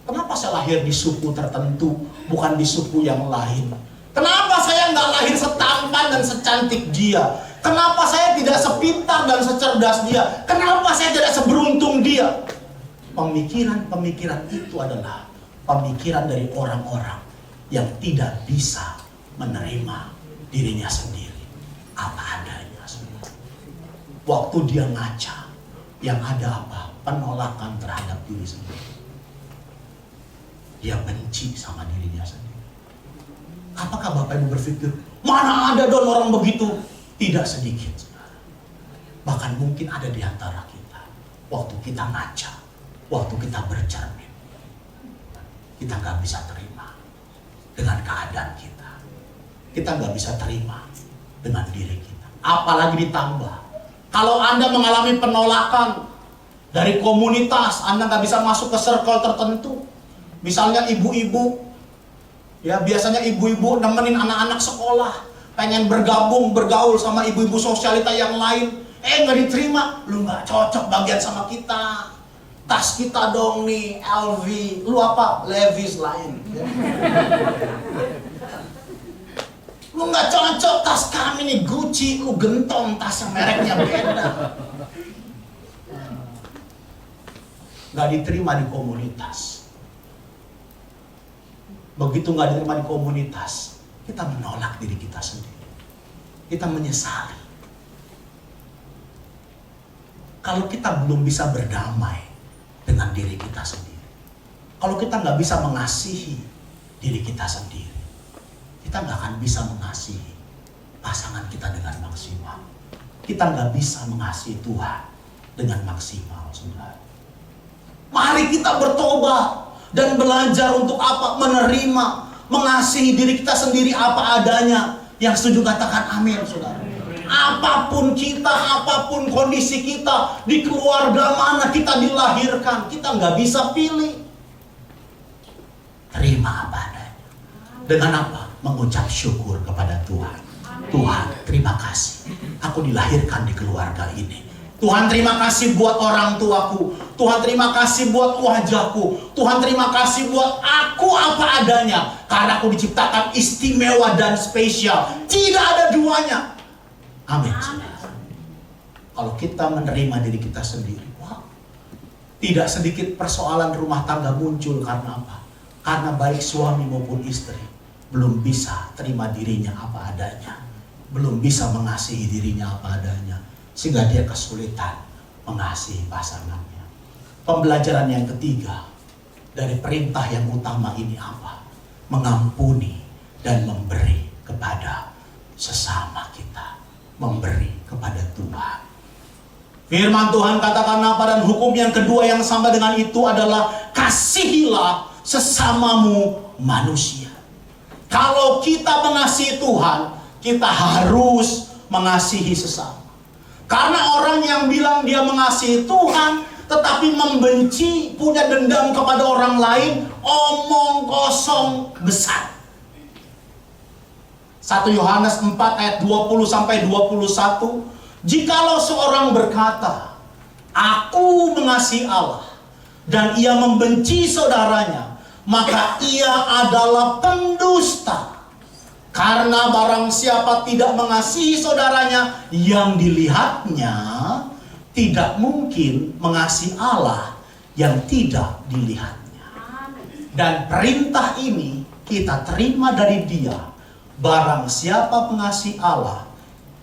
Kenapa saya lahir di suku tertentu, bukan di suku yang lain? Kenapa saya nggak lahir setampan dan secantik dia? Kenapa saya tidak sepintar dan secerdas dia? Kenapa saya tidak seberuntung dia? Pemikiran-pemikiran itu adalah pemikiran dari orang-orang yang tidak bisa menerima dirinya sendiri, apa adanya semua. Waktu dia ngaca, yang ada apa? Penolakan terhadap diri sendiri. Dia benci sama dirinya sendiri. Apakah Bapak Ibu berpikir, mana ada dong orang begitu? Tidak sedikit, saudara. Bahkan mungkin ada di antara kita. Waktu kita ngaca, waktu kita bercermin, kita nggak bisa terima dengan keadaan kita. Kita nggak bisa terima dengan diri kita. Apalagi ditambah, kalau Anda mengalami penolakan dari komunitas, Anda nggak bisa masuk ke circle tertentu. Misalnya ibu-ibu, ya biasanya ibu-ibu nemenin anak-anak sekolah, pengen bergaul sama ibu-ibu sosialita yang lain, nggak diterima, lu nggak cocok bagian sama kita. Tas kita dong nih, LV, lu apa? Levi's lain. Ya. Lu nggak cocok tas kami nih Gucci, lu gentong tas yang mereknya beda. Nggak diterima di komunitas. Begitu nggak diterima di komunitas, kita menolak diri kita sendiri. Kita menyesali. Kalau kita belum bisa berdamai dengan diri kita sendiri, kalau kita nggak bisa mengasihi diri kita sendiri, kita nggak akan bisa mengasihi pasangan kita dengan maksimal. Kita nggak bisa mengasihi Tuhan dengan maksimal, saudara. Mari kita bertobat dan belajar untuk apa? Menerima, mengasihi diri kita sendiri apa adanya. Yang setuju katakan amin, saudara. Apapun kita, apapun kondisi kita, di keluarga mana kita dilahirkan, kita nggak bisa pilih. Terima apa adanya. Dengan apa? Mengucap syukur kepada Tuhan. Tuhan, terima kasih. Aku dilahirkan di keluarga ini. Tuhan, terima kasih buat orang tuaku. Tuhan, terima kasih buat wajahku. Tuhan, terima kasih buat aku apa adanya. Karena aku diciptakan istimewa dan spesial. Tidak ada duanya. Amin. Kalau kita menerima diri kita sendiri, wow, tidak sedikit persoalan rumah tangga muncul. Karena apa? Karena baik suami maupun istri belum bisa terima dirinya apa adanya. Belum bisa mengasihi dirinya apa adanya. Sehingga dia kesulitan mengasihi pasangannya. Pembelajaran yang ketiga dari perintah yang utama ini apa? Mengampuni dan memberi kepada sesama kita. Memberi kepada Tuhan. Firman Tuhan katakan apa? Dan hukum yang kedua yang sama dengan itu adalah kasihilah sesamamu manusia. Kalau kita mengasihi Tuhan, kita harus mengasihi sesama. Karena orang yang bilang dia mengasihi Tuhan tetapi membenci, punya dendam kepada orang lain, omong kosong besar. 1 Yohanes 4 ayat 20 sampai 21, jikalau seorang berkata, aku mengasihi Allah dan ia membenci saudaranya, maka ia adalah pendusta. Karena barang siapa tidak mengasihi saudaranya yang dilihatnya, tidak mungkin mengasihi Allah yang tidak dilihatnya. Dan perintah ini kita terima dari Dia. Barang siapa mengasihi Allah,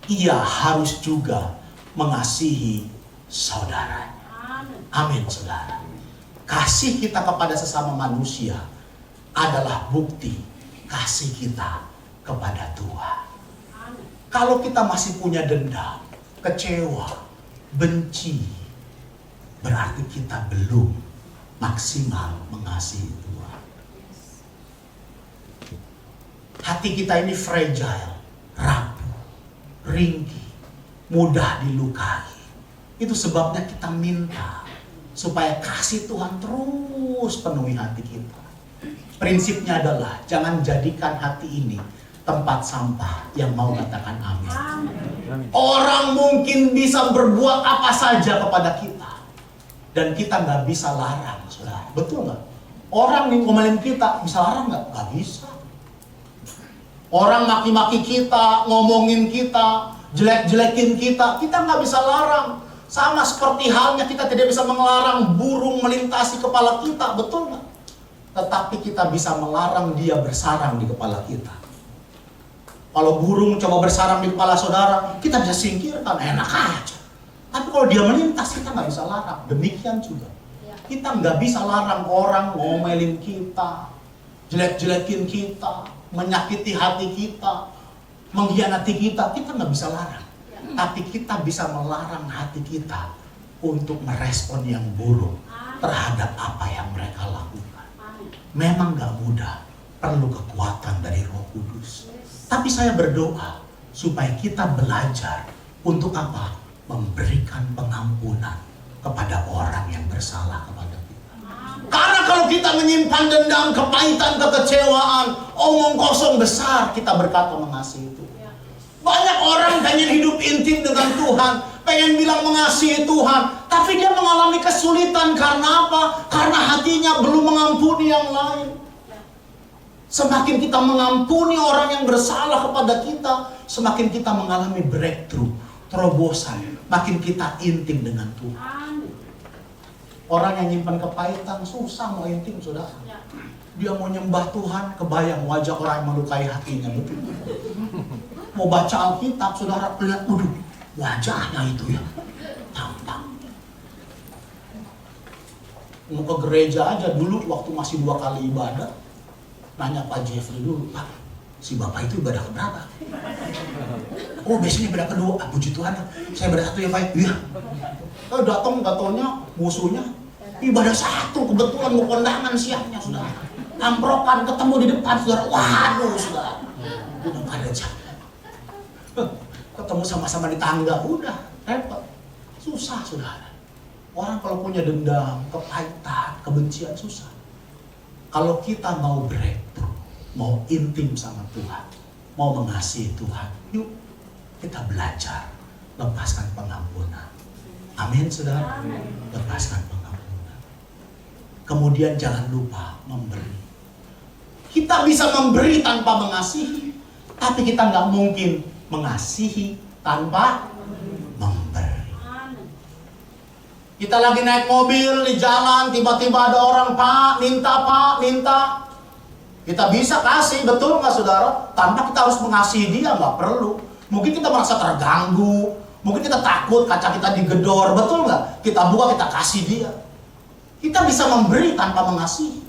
ia harus juga mengasihi saudaranya. Amin, saudara. Kasih kita kepada sesama manusia adalah bukti kasih kita kepada Tuhan. Kalau kita masih punya dendam, kecewa, benci, berarti kita belum maksimal mengasihi Tuhan. Hati hati kita ini fragile, rapuh, ringkih, mudah dilukai. Itu sebabnya kita minta supaya kasih Tuhan terus penuhi hati kita. Prinsipnya adalah jangan jadikan hati ini tempat sampah. Yang mau katakan amin. Orang mungkin bisa berbuat apa saja kepada kita dan kita nggak bisa larang, saudara. Betul nggak? Orang yang ngomelin kita bisa larang nggak? Nggak bisa. Orang maki-maki kita, ngomongin kita, jelek-jelekin kita nggak bisa larang. Sama seperti halnya kita tidak bisa melarang burung melintasi kepala kita, betul nggak? Tetapi kita bisa melarang dia bersarang di kepala kita. Kalau burung coba bersarang di kepala saudara, kita bisa singkirkan, enak aja. Tapi kalau dia melintas, kita nggak bisa larang. Demikian juga. Kita nggak bisa larang orang ngomelin kita, jelek-jelekin kita, menyakiti hati kita, mengkhianati kita nggak bisa larang. Tapi kita bisa melarang hati kita untuk merespon yang buruk terhadap apa yang mereka lakukan. Memang gak mudah, perlu kekuatan dari Roh Kudus. Tapi saya berdoa supaya kita belajar untuk apa? Memberikan pengampunan kepada orang yang bersalah kepada kita. Karena kalau kita menyimpan dendam, kepahitan, kekecewaan, omong kosong besar, kita berkata mengasihi Tuhan. Banyak orang pengen hidup intim dengan Tuhan, pengen bilang mengasihi Tuhan, tapi dia mengalami kesulitan karena apa? Karena hatinya belum mengampuni yang lain. Semakin kita mengampuni orang yang bersalah kepada kita, semakin kita mengalami breakthrough, terobosan, makin kita intim dengan Tuhan. Orang yang nyimpan kepahitan susah mau intim, saudara. Dia mau nyembah Tuhan, kebayang wajah orang yang melukai hatinya, betul. Mau baca Alkitab, saudara lihat, waduh, wajahnya itu ya, tampak. Mau ke gereja aja dulu, waktu masih 2 kali ibadah, nanya Pak Jeffrey dulu, Pak, si Bapak itu ibadah keberapa? Oh, biasanya ibadah kedua. Puji Tuhan, saya ibadah 1 ya Pak. Iya. Datang-datangnya musuhnya, ibadah 1, kebetulan mau kondangan siangnya, saudara. Amprokan ketemu di depan, saudara. Waduh, saudara. Udah gak ada jam. Ketemu sama-sama di tangga, udah repot, susah, saudara. Orang kalau punya dendam, kepahitan, kebencian, susah. Kalau kita mau breakthrough, mau intim sama Tuhan, mau mengasihi Tuhan, yuk kita belajar lepaskan pengampunan. Amin, saudara. Lepaskan pengampunan. Kemudian jangan lupa memberi. Kita bisa memberi tanpa mengasihi, tapi kita nggak mungkin mengasihi tanpa memberi. Kita lagi naik mobil di jalan, tiba-tiba ada orang, Pak, minta. Kita bisa kasih, betul nggak saudara? Tanpa kita harus mengasihi dia, nggak perlu. Mungkin kita merasa terganggu, mungkin kita takut kaca kita digedor, betul nggak? Kita buka, kita kasih dia. Kita bisa memberi tanpa mengasihi.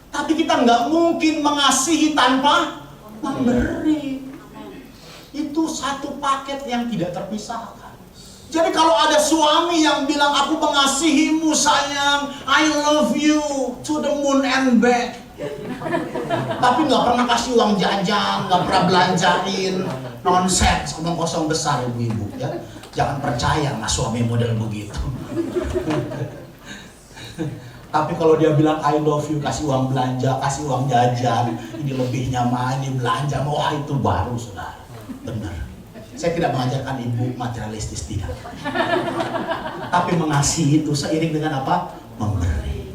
Tapi kita nggak mungkin mengasihi tanpa memberi. Itu satu paket yang tidak terpisahkan. Jadi kalau ada suami yang bilang, aku mengasihimu sayang, I love you to the moon and back, tapi nggak pernah kasih uang jajan, nggak pernah belanjain, nonsense, omong kosong besar ibu-ibu ya. Jangan percaya sama suami model begitu. Tapi kalau dia bilang I love you, kasih uang belanja, kasih uang jajan, ini lebihnya mah, ini belanja, wah itu baru saudara. Benar. Saya tidak mengajarkan ibu materialistis, tidak. Tapi mengasihi itu seiring dengan apa? Memberi.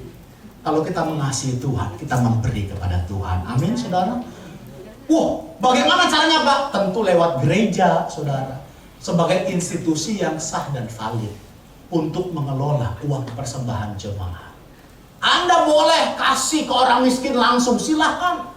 Kalau kita mengasihi Tuhan, kita memberi kepada Tuhan. Amin, saudara. Bagaimana caranya, Pak? Tentu lewat gereja, saudara. Sebagai institusi yang sah dan valid untuk mengelola uang persembahan jemaat. Anda boleh kasih ke orang miskin langsung, silahkan.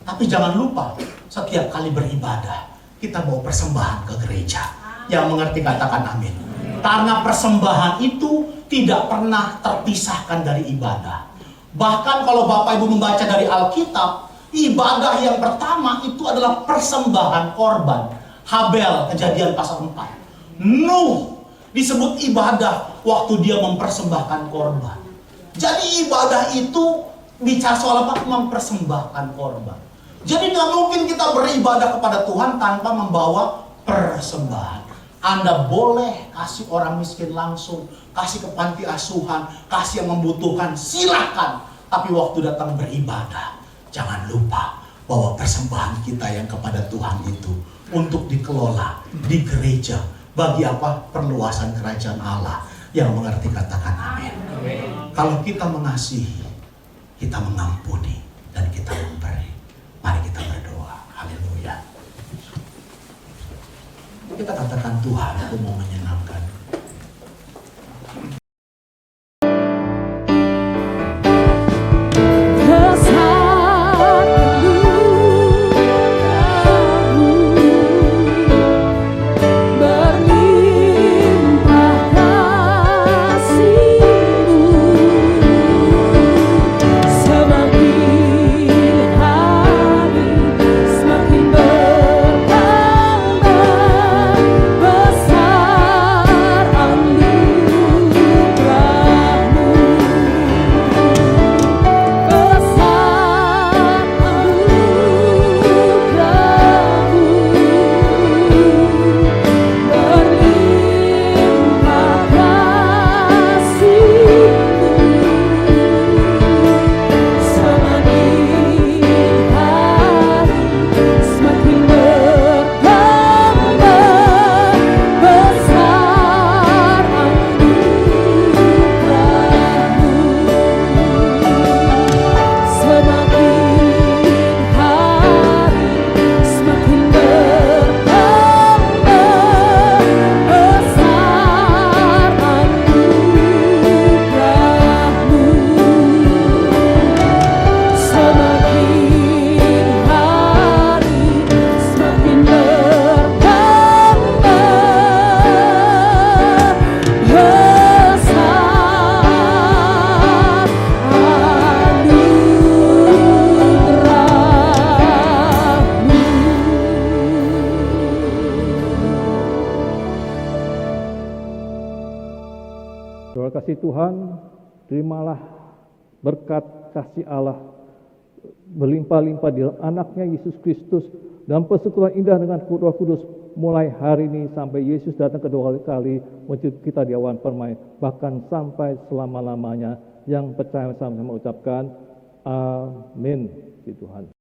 Tapi jangan lupa, setiap kali beribadah, kita bawa persembahan ke gereja. Yang mengerti katakan amin. Karena persembahan itu tidak pernah terpisahkan dari ibadah. Bahkan kalau Bapak Ibu membaca dari Alkitab, ibadah yang pertama itu adalah persembahan korban. Habel, Kejadian pasal 4. Nuh disebut ibadah waktu dia mempersembahkan korban. Jadi ibadah itu bicara soal apa? Mempersembahkan korban. Jadi nggak mungkin kita beribadah kepada Tuhan tanpa membawa persembahan. Anda boleh kasih orang miskin langsung, kasih ke panti asuhan, kasih yang membutuhkan, silakan. Tapi waktu datang beribadah, jangan lupa bahwa persembahan kita yang kepada Tuhan itu untuk dikelola di gereja. Bagi apa? Perluasan kerajaan Allah. Yang mengerti katakan amin. Kalau kita mengasihi, kita mengampuni, dan kita memberi. Mari kita berdoa. Haleluya. Kita katakan, Tuhan, aku mau menyenangkan. Saudara kasih Tuhan, terimalah berkat kasih Allah berlimpah-limpah di dalam anaknya Yesus Kristus dan persekutuan indah dengan Roh Kudus mulai hari ini sampai Yesus datang kedua kali menjemput kita di awan permai, bahkan sampai selama-lamanya. Yang percaya sama-sama ucapkan amin. Tuhan.